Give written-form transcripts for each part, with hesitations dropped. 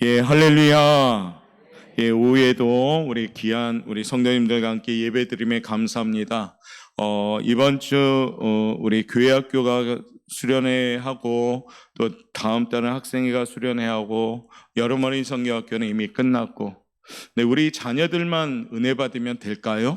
예, 할렐루야. 예, 오후에도 우리 귀한 우리 성도님들과 함께 예배드림에 감사합니다. 이번 주 우리 교회학교가 수련회하고 또 다음 달은 학생회가 수련회하고 여름 어린 성경학교는 이미 끝났고, 네, 우리 자녀들만 은혜 받으면 될까요?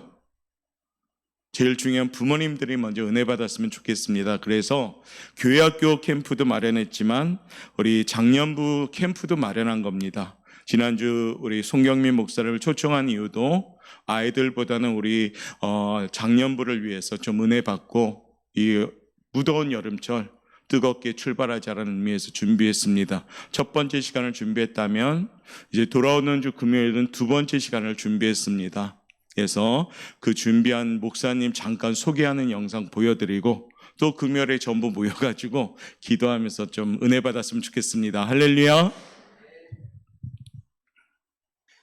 제일 중요한 부모님들이 먼저 은혜 받았으면 좋겠습니다. 그래서 교회학교 캠프도 마련했지만 우리 장년부 캠프도 마련한 겁니다. 지난주 우리 송경민 목사를 초청한 이유도 아이들보다는 우리 장년부를 위해서 좀 은혜 받고 이 무더운 여름철 뜨겁게 출발하자라는 의미에서 준비했습니다. 첫 번째 시간을 준비했다면 이제 돌아오는 주 금요일은 두 번째 시간을 준비했습니다. 그래서 그 준비한 목사님 잠깐 소개하는 영상 보여드리고 또 금요일에 전부 모여가지고 기도하면서 좀 은혜 받았으면 좋겠습니다. 할렐루야.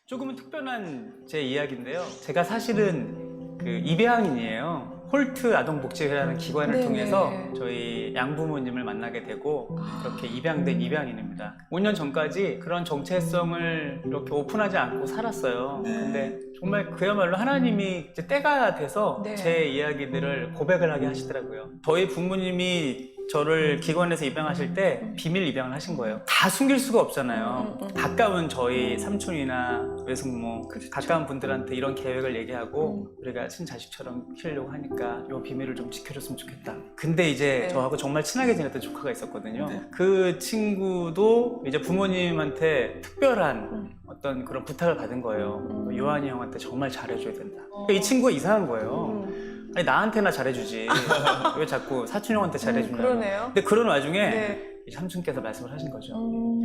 조금은 특별한 제 이야기인데요. 제가 사실은 그 입양인이에요. 홀트 아동복지회라는 기관을 통해서 저희 양부모님을 만나게 되고 그렇게 입양된 입양인입니다. 5년 전까지 그런 정체성을 이렇게 오픈하지 않고 살았어요. 근데 정말 그야말로 하나님이 이제 때가 돼서 제 이야기들을 고백을 하게 하시더라고요. 저희 부모님이 저를 기관에서 입양하실 때 비밀 입양을 하신 거예요. 다 숨길 수가 없잖아요. 가까운 저희 삼촌이나 외숙모, 가까운 분들한테 이런 계획을 얘기하고 우리가 친자식처럼 키우려고 하니까 이 비밀을 좀 지켜줬으면 좋겠다. 근데 이제 저하고 정말 친하게 지냈던 조카가 있었거든요. 그 친구도 이제 부모님한테 특별한 어떤 그런 부탁을 받은 거예요. 요한이 형한테 정말 잘해줘야 된다. 이 친구가 이상한 거예요. 아니 나한테나 잘해주지 왜 자꾸 사촌 형한테 잘해주냐고. 그러네요. 근데 그런 와중에 삼촌께서 말씀을 하신 거죠.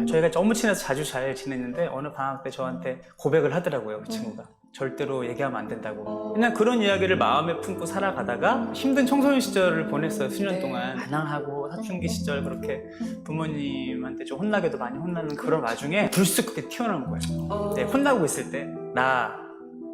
저희가 너무 친해서 자주 잘 지냈는데 어느 방학 때 저한테 고백을 하더라고요. 그 친구가 절대로 얘기하면 안 된다고. 그냥 그런 이야기를 마음에 품고 살아가다가 힘든 청소년 시절을 보냈어요. 수년 동안 반항하고 사춘기 시절 그렇게 부모님한테 좀 혼나게도 많이 혼나는 그런 와중에 불쑥 그게 튀어나온 거예요. 네, 혼나고 있을 때 나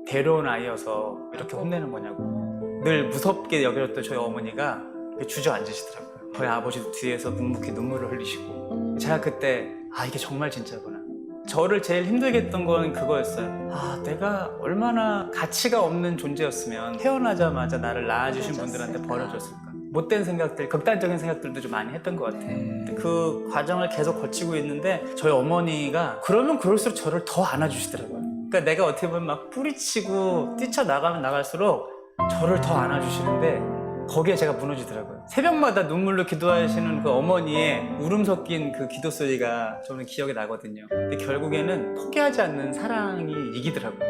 데려온 아이여서 이렇게 혼내는 거냐고. 늘 무섭게 여겨졌던 저희 어머니가 주저앉으시더라고요. 저희 아버지도 뒤에서 묵묵히 눈물을 흘리시고 제가 그때 이게 정말 진짜구나. 저를 제일 힘들게 했던 건 그거였어요. 내가 얼마나 가치가 없는 존재였으면 태어나자마자 나를 낳아주신 분들한테 버려졌을까. 못된 생각들, 극단적인 생각들도 좀 많이 했던 것 같아요. 그 과정을 계속 거치고 있는데 저희 어머니가 그러면 그럴수록 저를 더 안아주시더라고요. 그러니까 내가 어떻게 보면 막 뿌리치고 뛰쳐나가면 나갈수록 저를 더 안아주시는데 거기에 제가 무너지더라고요. 새벽마다 눈물로 기도하시는 그 어머니의 울음 섞인 그 기도 소리가 저는 기억에 나거든요. 근데 결국에는 포기하지 않는 사랑이 이기더라고요.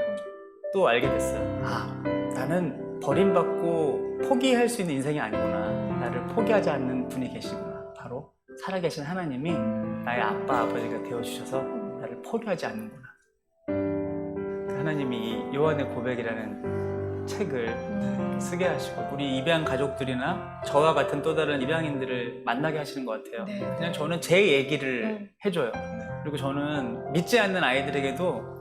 또 알게 됐어요. 나는 버림받고 포기할 수 있는 인생이 아니구나. 나를 포기하지 않는 분이 계시구나. 바로 살아계신 하나님이 나의 아빠, 아버지가 되어주셔서 나를 포기하지 않는구나. 그 하나님이 이 요한의 고백이라는 책을 쓰게 하시고 우리 입양 가족들이나 저와 같은 또 다른 입양인들을 만나게 하시는 것 같아요. 그냥 저는 제 얘기를 해줘요. 그리고 저는 믿지 않는 아이들에게도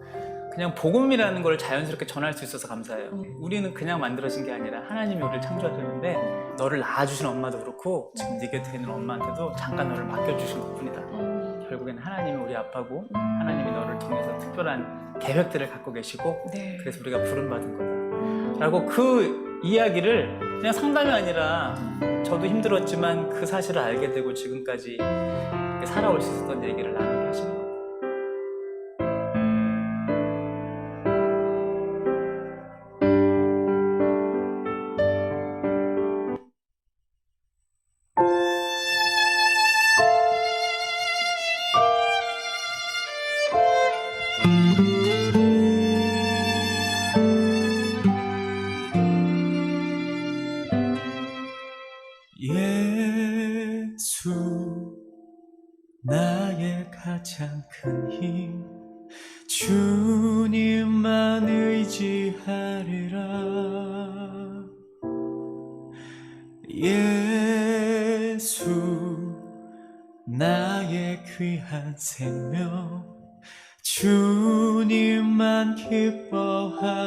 그냥 복음이라는 걸 자연스럽게 전할 수 있어서 감사해요. 우리는 그냥 만들어진 게 아니라 하나님이 우리를 창조하셨는데 너를 낳아주신 엄마도 그렇고 지금 네 곁에 있는 엄마한테도 잠깐 너를 맡겨주신 것뿐이다. 결국에는 하나님이 우리 아빠고 하나님이 너를 통해서 특별한 계획들을 갖고 계시고 그래서 우리가 부름받은 거다 라고 그 이야기를 그냥 상담이 아니라 저도 힘들었지만 그 사실을 알게 되고 지금까지 살아올 수 있었던 얘기를 나누게 하신 거예요. 예수 나의 가장 큰 힘 주님만 의지하리라. 예수 나의 귀한 생명 주님만 기뻐하리라.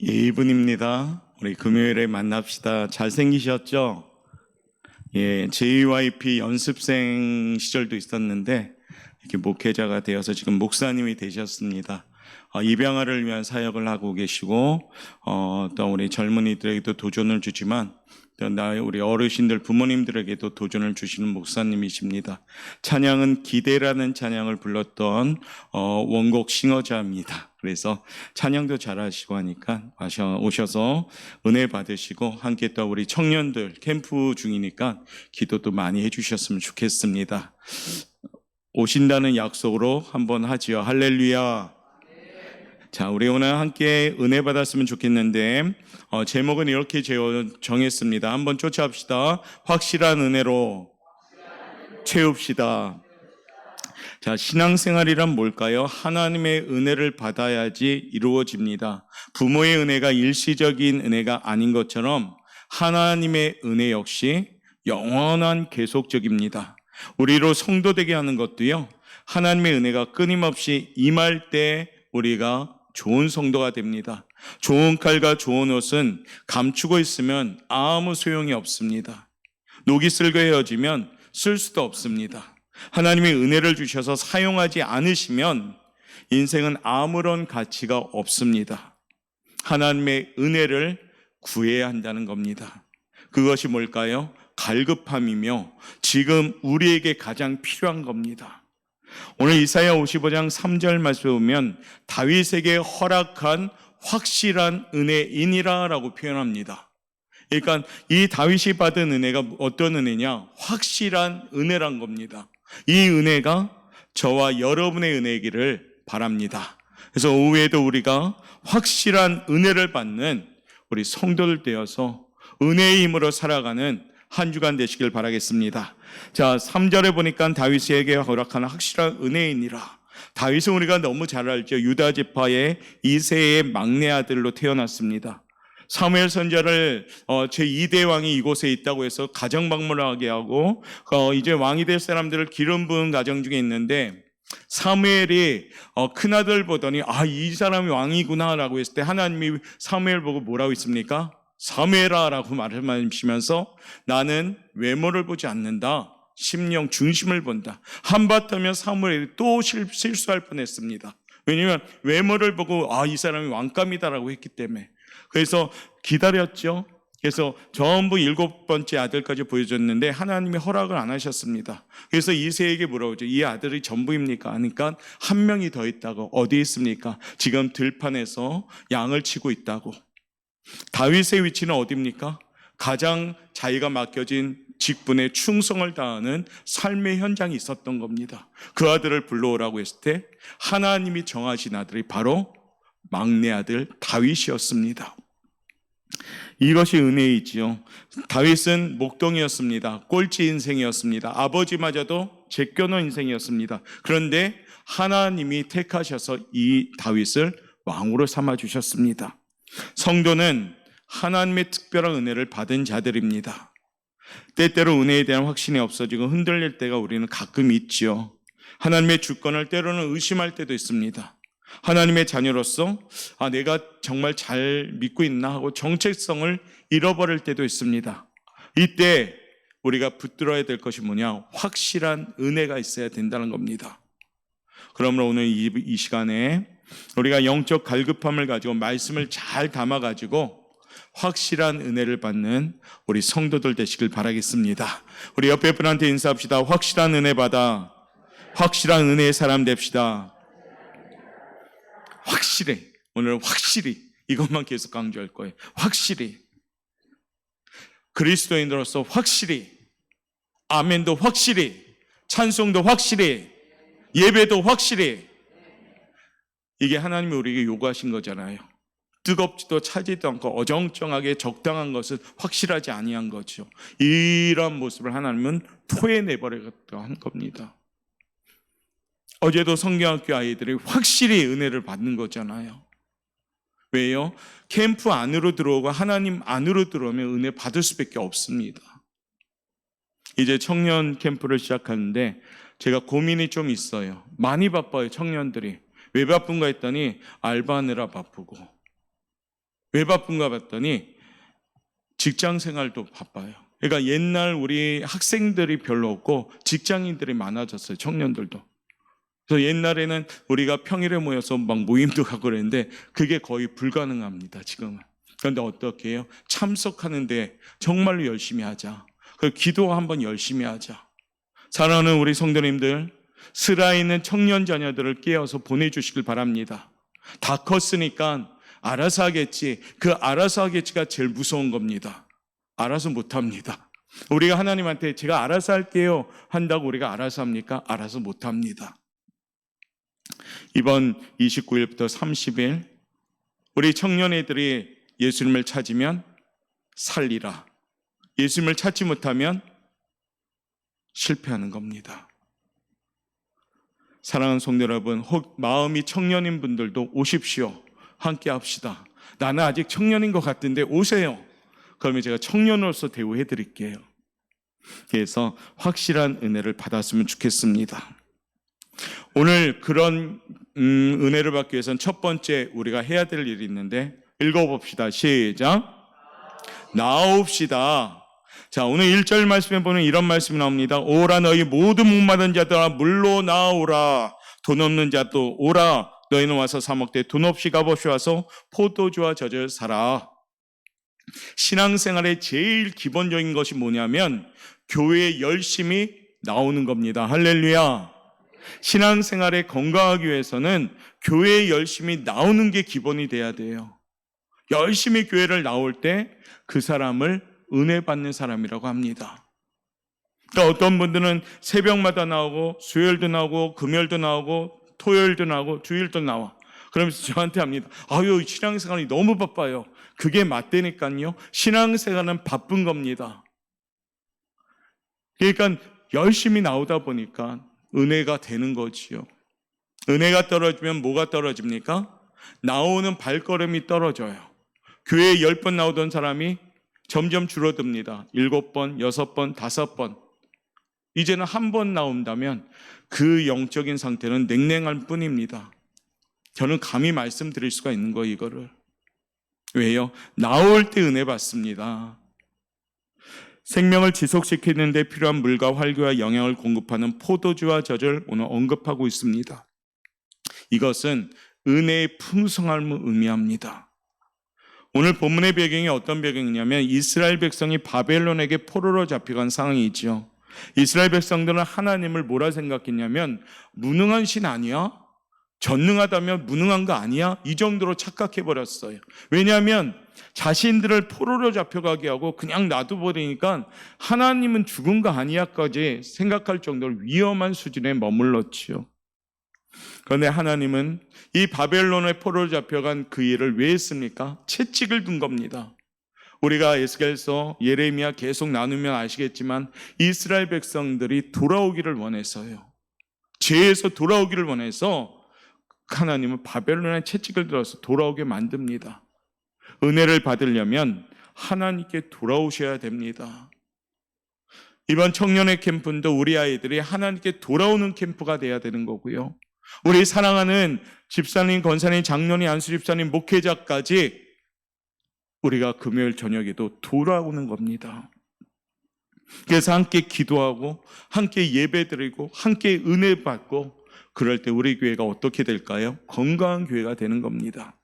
예, 이분입니다. 우리 금요일에 만납시다. 잘생기셨죠? 예, JYP 연습생 시절도 있었는데 이렇게 목회자가 되어서 지금 목사님이 되셨습니다. 입양아를 위한 사역을 하고 계시고 또 우리 젊은이들에게도 도전을 주지만 또 우리 어르신들 부모님들에게도 도전을 주시는 목사님이십니다. 찬양은 기대라는 찬양을 불렀던 원곡 싱어자입니다. 그래서 찬양도 잘하시고 하니까 오셔서 은혜 받으시고 함께 또 우리 청년들 캠프 중이니까 기도도 많이 해주셨으면 좋겠습니다. 오신다는 약속으로 한번 하지요. 할렐루야. 자, 우리 오늘 함께 은혜 받았으면 좋겠는데 제목은 이렇게 정했습니다. 한번 쫓아합시다. 확실한 은혜로 채웁시다. 자, 신앙생활이란 뭘까요? 하나님의 은혜를 받아야지 이루어집니다. 부모의 은혜가 일시적인 은혜가 아닌 것처럼 하나님의 은혜 역시 영원한 계속적입니다. 우리로 성도되게 하는 것도요, 하나님의 은혜가 끊임없이 임할 때 우리가 좋은 성도가 됩니다. 좋은 칼과 좋은 옷은 감추고 있으면 아무 소용이 없습니다. 녹이 슬고 헤어지면 쓸 수도 없습니다. 하나님의 은혜를 주셔서 사용하지 않으시면 인생은 아무런 가치가 없습니다. 하나님의 은혜를 구해야 한다는 겁니다. 그것이 뭘까요? 갈급함이며 지금 우리에게 가장 필요한 겁니다. 오늘 이사야 55장 3절 말씀에 보면 다윗에게 허락한 확실한 은혜이니라 라고 표현합니다. 그러니까 이 다윗이 받은 은혜가 어떤 은혜냐? 확실한 은혜란 겁니다. 이 은혜가 저와 여러분의 은혜이기를 바랍니다. 그래서 오후에도 우리가 확실한 은혜를 받는 우리 성도들 되어서 은혜의 힘으로 살아가는 한 주간 되시길 바라겠습니다. 자, 3절에 보니까 다윗에게 허락한 확실한 은혜이니라. 다윗은 우리가 너무 잘 알죠. 유다 지파의 이새의 막내 아들로 태어났습니다. 사무엘 선지자를 제2대 왕이 이곳에 있다고 해서 가정 방문을 하게 하고 이제 왕이 될 사람들을 기름 부은 가정 중에 있는데 사무엘이 큰아들 보더니 이 사람이 왕이구나 라고 했을 때 하나님이 사무엘 보고 뭐라고 했습니까? 사무엘아 라고 말씀하시면서 나는 외모를 보지 않는다. 심령 중심을 본다. 한바탕면 사무엘이 또 실수할 뻔했습니다. 왜냐하면 외모를 보고 이 사람이 왕감이다라고 했기 때문에. 그래서 기다렸죠. 그래서 전부 7번째 아들까지 보여줬는데 하나님이 허락을 안 하셨습니다. 그래서 이새에게 물어보죠. 이 아들이 전부입니까? 하니까 한 명이 더 있다고. 어디 있습니까? 지금 들판에서 양을 치고 있다고. 다윗의 위치는 어디입니까? 가장 자기가 맡겨진 직분에 충성을 다하는 삶의 현장이 있었던 겁니다. 그 아들을 불러오라고 했을 때 하나님이 정하신 아들이 바로 막내 아들 다윗이었습니다. 이것이 은혜이지요. 다윗은 목동이었습니다. 꼴찌 인생이었습니다. 아버지마저도 제껴놓은 인생이었습니다. 그런데 하나님이 택하셔서 이 다윗을 왕으로 삼아주셨습니다. 성도는 하나님의 특별한 은혜를 받은 자들입니다. 때때로 은혜에 대한 확신이 없어지고 흔들릴 때가 우리는 가끔 있지요. 하나님의 주권을 때로는 의심할 때도 있습니다. 하나님의 자녀로서 내가 정말 잘 믿고 있나 하고 정체성을 잃어버릴 때도 있습니다. 이때 우리가 붙들어야 될 것이 뭐냐? 확실한 은혜가 있어야 된다는 겁니다. 그러므로 오늘 이 시간에 우리가 영적 갈급함을 가지고 말씀을 잘 담아가지고 확실한 은혜를 받는 우리 성도들 되시길 바라겠습니다. 우리 옆에 분한테 인사합시다. 확실한 은혜 받아. 확실한 은혜의 사람 됩시다. 확실해. 오늘 확실히 이것만 계속 강조할 거예요. 확실히 그리스도인으로서 확실히 아멘도 확실히 찬송도 확실히 예배도 확실히 이게 하나님이 우리에게 요구하신 거잖아요. 뜨겁지도 차지도 않고 어정쩡하게 적당한 것은 확실하지 아니한 거죠. 이런 모습을 하나님은 토해내버리겠다고 한 겁니다. 어제도 성경학교 아이들이 확실히 은혜를 받는 거잖아요. 왜요? 캠프 안으로 들어오고 하나님 안으로 들어오면 은혜 받을 수밖에 없습니다. 이제 청년 캠프를 시작하는데 제가 고민이 좀 있어요. 많이 바빠요, 청년들이. 왜 바쁜가 했더니 알바하느라 바쁘고, 왜 바쁜가 봤더니 직장 생활도 바빠요. 그러니까 옛날 우리 학생들이 별로 없고 직장인들이 많아졌어요. 청년들도. 그래서 옛날에는 우리가 평일에 모여서 막 모임도 가고 그랬는데 그게 거의 불가능합니다. 지금은. 그런데 어떻게 해요? 참석하는데 정말로 열심히 하자. 그리고 기도 한번 열심히 하자. 사랑하는 우리 성도님들, 슬아있는 청년 자녀들을 깨워서 보내주시길 바랍니다. 다 컸으니까 알아서 하겠지. 그 알아서 하겠지가 제일 무서운 겁니다. 알아서 못합니다. 우리가 하나님한테 제가 알아서 할게요 한다고 우리가 알아서 합니까? 알아서 못합니다. 이번 29일부터 30일 우리 청년애들이 예수님을 찾으면 살리라. 예수님을 찾지 못하면 실패하는 겁니다. 사랑하는 성도 여러분, 혹 마음이 청년인 분들도 오십시오. 함께 합시다. 나는 아직 청년인 것 같은데 오세요. 그러면 제가 청년으로서 대우해 드릴게요. 그래서 확실한 은혜를 받았으면 좋겠습니다. 오늘 그런 은혜를 받기 위해서는 첫 번째 우리가 해야 될 일이 있는데 읽어봅시다. 시작. 나옵시다. 자, 오늘 1절 말씀에 보면 이런 말씀이 나옵니다. 오라 너희 모두 목마른 자들아 물로 나오라. 돈 없는 자도 오라. 너희는 와서 사 먹되 돈 없이 값없이 와서 포도주와 젖을 사라. 신앙생활의 제일 기본적인 것이 뭐냐면 교회에 열심히 나오는 겁니다. 할렐루야. 신앙생활에 건강하기 위해서는 교회에 열심히 나오는 게 기본이 돼야 돼요. 열심히 교회를 나올 때 그 사람을 은혜 받는 사람이라고 합니다. 그러니까 어떤 분들은 새벽마다 나오고 수요일도 나오고 금요일도 나오고 토요일도 나오고 주일도 나와. 그러면서 저한테 합니다. 아유, 신앙생활이 너무 바빠요. 그게 맞다니까요. 신앙생활은 바쁜 겁니다. 그러니까 열심히 나오다 보니까 은혜가 되는 거지요. 은혜가 떨어지면 뭐가 떨어집니까? 나오는 발걸음이 떨어져요. 교회에 10번 나오던 사람이 점점 줄어듭니다. 7번, 6번, 5번. 이제는 한 번 나온다면 그 영적인 상태는 냉랭할 뿐입니다. 저는 감히 말씀드릴 수가 있는 거예요, 이거를. 왜요? 나올 때 은혜 받습니다. 생명을 지속시키는 데 필요한 물과 활기와 영양을 공급하는 포도주와 젖을 오늘 언급하고 있습니다. 이것은 은혜의 풍성함을 의미합니다. 오늘 본문의 배경이 어떤 배경이냐면 이스라엘 백성이 바벨론에게 포로로 잡혀간 상황이죠. 이스라엘 백성들은 하나님을 뭐라 생각했냐면 무능한 신 아니야? 전능하다면 무능한 거 아니야? 이 정도로 착각해버렸어요. 왜냐하면 자신들을 포로로 잡혀가게 하고 그냥 놔둬버리니까 하나님은 죽은 거 아니야까지 생각할 정도로 위험한 수준에 머물렀지요. 그런데 하나님은 이 바벨론의 포로로 잡혀간 그 일을 왜 했습니까? 채찍을 둔 겁니다. 우리가 에스겔서 예레미야 계속 나누면 아시겠지만 이스라엘 백성들이 돌아오기를 원해서요. 죄에서 돌아오기를 원해서 하나님은 바벨론의 채찍을 들어서 돌아오게 만듭니다. 은혜를 받으려면 하나님께 돌아오셔야 됩니다. 이번 청년의 캠프도 우리 아이들이 하나님께 돌아오는 캠프가 돼야 되는 거고요. 우리 사랑하는 집사님, 권사님, 장로님, 안수집사님, 목회자까지 우리가 금요일 저녁에도 돌아오는 겁니다. 그래서 함께 기도하고 함께 예배드리고 함께 은혜 받고 그럴 때 우리 교회가 어떻게 될까요? 건강한 교회가 되는 겁니다.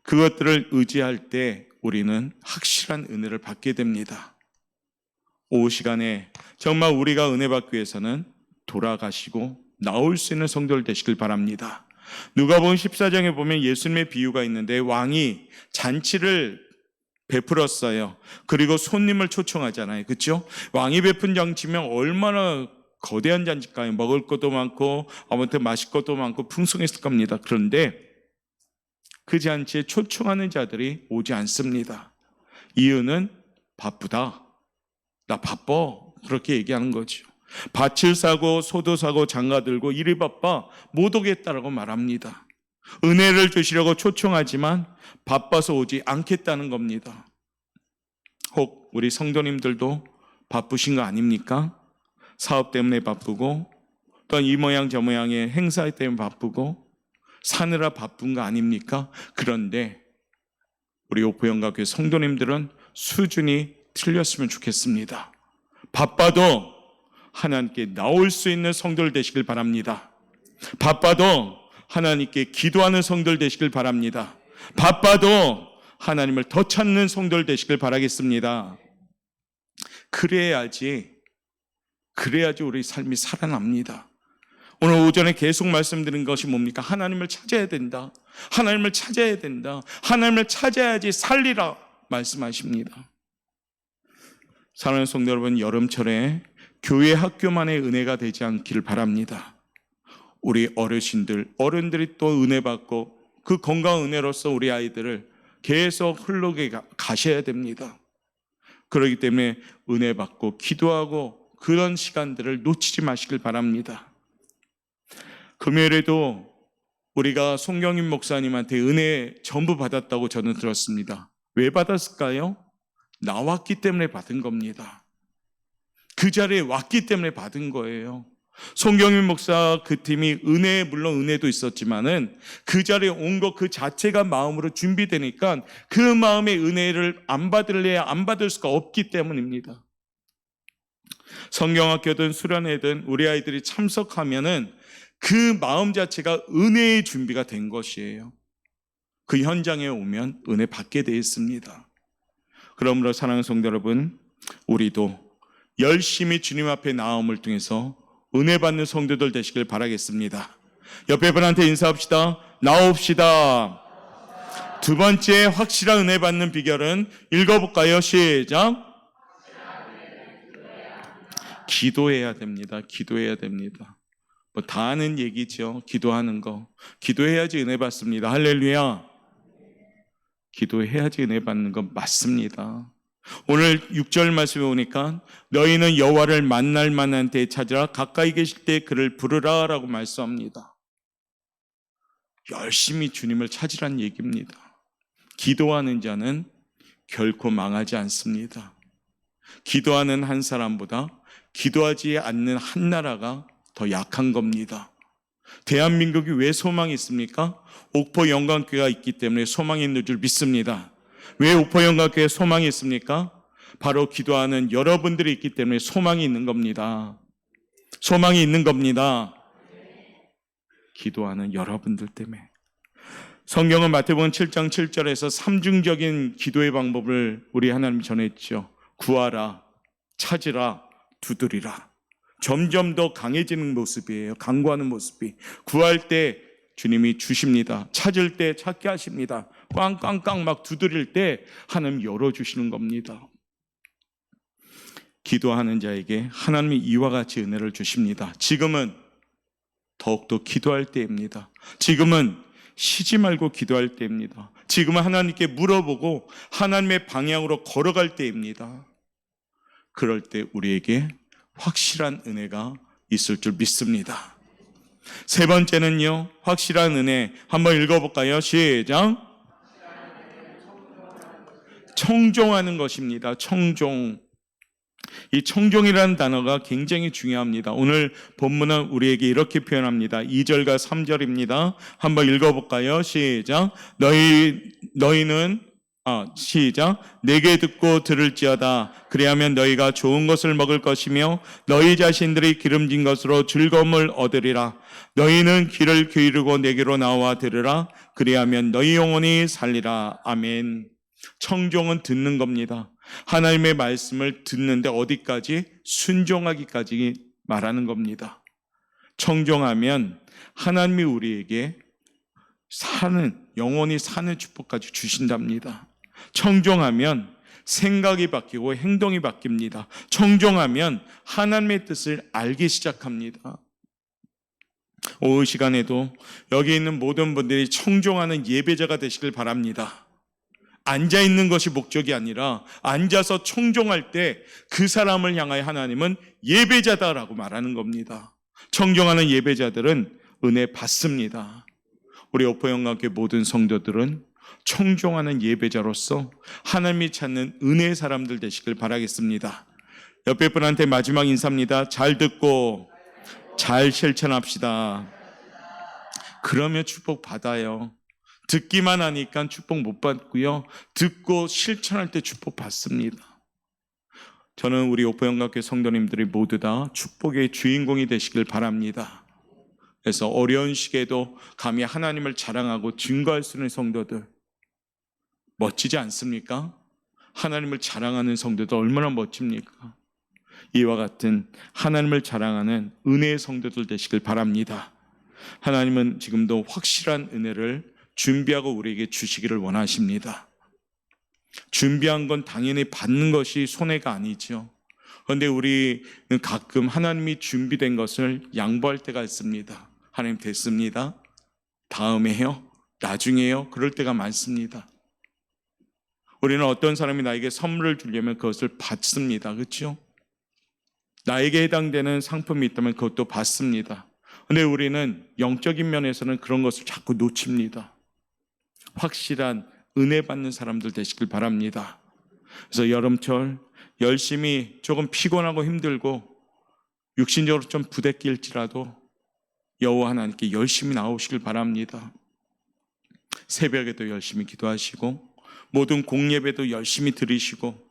그것들을 의지할 때 우리는 확실한 은혜를 받게 됩니다. 오후 시간에 정말 우리가 은혜 받기 위해서는 돌아가시고 나올 수 있는 성도들 되시길 바랍니다. 누가복음 14장에 보면 예수님의 비유가 있는데 왕이 잔치를 베풀었어요. 그리고 손님을 초청하잖아요. 그렇죠? 왕이 베푼 잔치면 얼마나 거대한 잔치일까요? 먹을 것도 많고 아무튼 마실 것도 많고 풍성했을 겁니다. 그런데 그 잔치에 초청하는 자들이 오지 않습니다. 이유는 바쁘다. 나 바빠. 그렇게 얘기하는 거죠. 밭을 사고 소도 사고 장가 들고 일이 바빠 못 오겠다라고 말합니다. 은혜를 주시려고 초청하지만 바빠서 오지 않겠다는 겁니다. 혹 우리 성도님들도 바쁘신 거 아닙니까? 사업 때문에 바쁘고 또한 이 모양 저 모양의 행사 때문에 바쁘고 사느라 바쁜 거 아닙니까? 그런데 우리 오포영각교회 성도님들은 수준이 틀렸으면 좋겠습니다. 바빠도 하나님께 나올 수 있는 성도들 되시길 바랍니다. 바빠도 하나님께 기도하는 성도들 되시길 바랍니다. 바빠도 하나님을 더 찾는 성도들 되시길 바라겠습니다. 그래야지 우리 삶이 살아납니다. 오늘 오전에 계속 말씀드린 것이 뭡니까? 하나님을 찾아야 된다. 하나님을 찾아야 된다. 하나님을 찾아야지 살리라 말씀하십니다. 사랑하는 성도 여러분, 여름철에 교회 학교만의 은혜가 되지 않기를 바랍니다. 우리 어른들이 또 은혜 받고 그 건강한 은혜로서 우리 아이들을 계속 흘러게 가셔야 됩니다. 그렇기 때문에 은혜 받고 기도하고 그런 시간들을 놓치지 마시길 바랍니다. 금요일에도 우리가 송경인 목사님한테 은혜 전부 받았다고 저는 들었습니다. 왜 받았을까요? 나왔기 때문에 받은 겁니다. 그 자리에 왔기 때문에 받은 거예요. 송경인 목사 그 팀이 물론 은혜도 있었지만은 그 자리에 온 것 그 자체가 마음으로 준비되니까 그 마음의 은혜를 안 받을래야 안 받을 수가 없기 때문입니다. 성경학교든 수련회든 우리 아이들이 참석하면은 그 마음 자체가 은혜의 준비가 된 것이에요. 그 현장에 오면 은혜 받게 되어 있습니다. 그러므로 사랑하는 성도 여러분, 우리도 열심히 주님 앞에 나옴을 통해서 은혜 받는 성도들 되시길 바라겠습니다. 옆에 분한테 인사합시다. 나옵시다. 두 번째 확실한 은혜 받는 비결은 읽어볼까요? 시작. 기도해야 됩니다. 기도해야 됩니다. 뭐 다 아는 얘기죠. 기도하는 거. 기도해야지 은혜 받습니다. 할렐루야. 기도해야지 은혜 받는 건 맞습니다. 오늘 6절 말씀에 오니까 너희는 여호와를 만날 만한 때에 찾으라, 가까이 계실 때 그를 부르라 라고 말씀합니다. 열심히 주님을 찾으란 얘기입니다. 기도하는 자는 결코 망하지 않습니다. 기도하는 한 사람보다 기도하지 않는 한 나라가 더 약한 겁니다. 대한민국이 왜 소망이 있습니까? 옥포 영광교회가 있기 때문에 소망이 있는 줄 믿습니다. 왜 옥포 영광교회에 소망이 있습니까? 바로 기도하는 여러분들이 있기 때문에 소망이 있는 겁니다. 소망이 있는 겁니다. 기도하는 여러분들 때문에. 성경은 마태복음 7장 7절에서 삼중적인 기도의 방법을 우리 하나님이 전했죠. 구하라, 찾으라, 두드리라. 점점 더 강해지는 모습이에요. 강구하는 모습이. 구할 때 주님이 주십니다. 찾을 때 찾게 하십니다. 꽝꽝꽝 막 두드릴 때 하나님 열어주시는 겁니다. 기도하는 자에게 하나님이 이와 같이 은혜를 주십니다. 지금은 더욱더 기도할 때입니다. 지금은 쉬지 말고 기도할 때입니다. 지금은 하나님께 물어보고 하나님의 방향으로 걸어갈 때입니다. 그럴 때 우리에게 확실한 은혜가 있을 줄 믿습니다. 세 번째는요, 확실한 은혜. 한번 읽어볼까요? 시작. 청종하는 것입니다. 청종. 이 청종이라는 단어가 굉장히 중요합니다. 오늘 본문은 우리에게 이렇게 표현합니다. 2절과 3절입니다. 한번 읽어볼까요? 시작. 너희는 시작. 내게 듣고 들을지어다. 그리하면 너희가 좋은 것을 먹을 것이며 너희 자신들이 기름진 것으로 즐거움을 얻으리라. 너희는 귀를 기울이고 내게로 나와 들으라. 그리하면 너희 영혼이 살리라. 아멘. 청종은 듣는 겁니다. 하나님의 말씀을 듣는데 어디까지? 순종하기까지 말하는 겁니다. 청종하면 하나님이 우리에게 영원히 사는 축복까지 주신답니다. 청종하면 생각이 바뀌고 행동이 바뀝니다. 청종하면 하나님의 뜻을 알기 시작합니다. 오후 시간에도 여기 있는 모든 분들이 청종하는 예배자가 되시길 바랍니다. 앉아있는 것이 목적이 아니라 앉아서 청종할 때 그 사람을 향하여 하나님은 예배자다라고 말하는 겁니다. 청종하는 예배자들은 은혜 받습니다. 우리 오포영광교회 모든 성도들은 청종하는 예배자로서 하나님이 찾는 은혜의 사람들 되시길 바라겠습니다. 옆에 분한테 마지막 인사입니다. 잘 듣고 잘 실천합시다. 그러면 축복 받아요. 듣기만 하니까 축복 못 받고요. 듣고 실천할 때 축복 받습니다. 저는 우리 옥포영각교회 성도님들이 모두 다 축복의 주인공이 되시길 바랍니다. 그래서 어려운 시기에도 감히 하나님을 자랑하고 증거할 수 있는 성도들 멋지지 않습니까? 하나님을 자랑하는 성도들 얼마나 멋집니까? 이와 같은 하나님을 자랑하는 은혜의 성도들 되시길 바랍니다. 하나님은 지금도 확실한 은혜를 준비하고 우리에게 주시기를 원하십니다. 준비한 건 당연히 받는 것이 손해가 아니죠. 그런데 우리는 가끔 하나님이 준비된 것을 양보할 때가 있습니다. 하나님 됐습니다. 다음에 해요. 나중에 해요. 그럴 때가 많습니다. 우리는 어떤 사람이 나에게 선물을 주려면 그것을 받습니다. 그렇죠? 나에게 해당되는 상품이 있다면 그것도 받습니다. 그런데 우리는 영적인 면에서는 그런 것을 자꾸 놓칩니다. 확실한 은혜 받는 사람들 되시길 바랍니다. 그래서 여름철 열심히 조금 피곤하고 힘들고 육신적으로 좀 부대낄지라도 여호와 하나님께 열심히 나오시길 바랍니다. 새벽에도 열심히 기도하시고 모든 공예배도 열심히 드리시고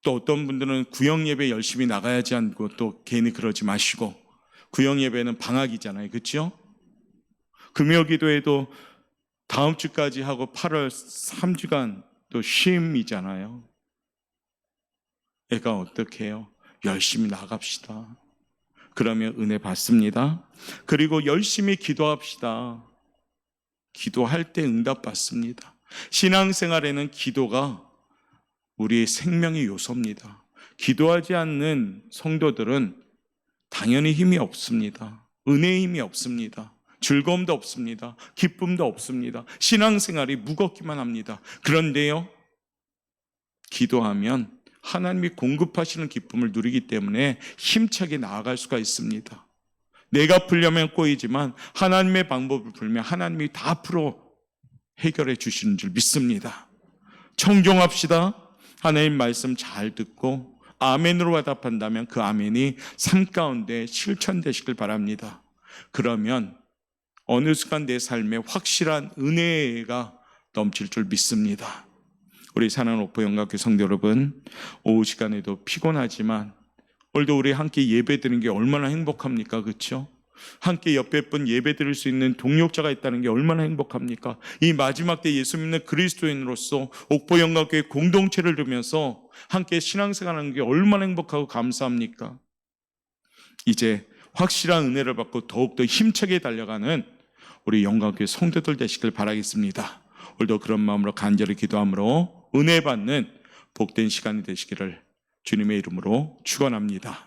또 어떤 분들은 구역예배 열심히 나가야지 않고 또 괜히 그러지 마시고 구역예배는 방학이잖아요. 그렇죠? 금요기도에도 다음 주까지 하고 8월 3주간 또 쉼이잖아요. 애가 어떻게 해요? 열심히 나갑시다. 그러면 은혜 받습니다. 그리고 열심히 기도합시다. 기도할 때 응답 받습니다. 신앙생활에는 기도가 우리의 생명의 요소입니다. 기도하지 않는 성도들은 당연히 힘이 없습니다. 은혜의 힘이 없습니다. 즐거움도 없습니다. 기쁨도 없습니다. 신앙생활이 무겁기만 합니다. 그런데요, 기도하면 하나님이 공급하시는 기쁨을 누리기 때문에 힘차게 나아갈 수가 있습니다. 내가 풀려면 꼬이지만 하나님의 방법을 풀면 하나님이 다 풀어 해결해 주시는 줄 믿습니다. 청종합시다. 하나님 말씀 잘 듣고 아멘으로 화답한다면 그 아멘이 삶 가운데 실천되시길 바랍니다. 그러면 어느 순간 내 삶에 확실한 은혜가 넘칠 줄 믿습니다. 우리 사랑하는 옥포영각교회 성도 여러분, 오후 시간에도 피곤하지만 오늘도 우리 함께 예배드리는 게 얼마나 행복합니까? 그렇죠? 함께 옆에 분 예배드릴 수 있는 동역자가 있다는 게 얼마나 행복합니까? 이 마지막 때 예수 믿는 그리스도인으로서 옥포영각교회 공동체를 두면서 함께 신앙생활하는 게 얼마나 행복하고 감사합니까? 이제 확실한 은혜를 받고 더욱더 힘차게 달려가는 우리 영광교회 성도들 되시길 바라겠습니다. 오늘도 그런 마음으로 간절히 기도함으로 은혜 받는 복된 시간이 되시기를 주님의 이름으로 축원합니다.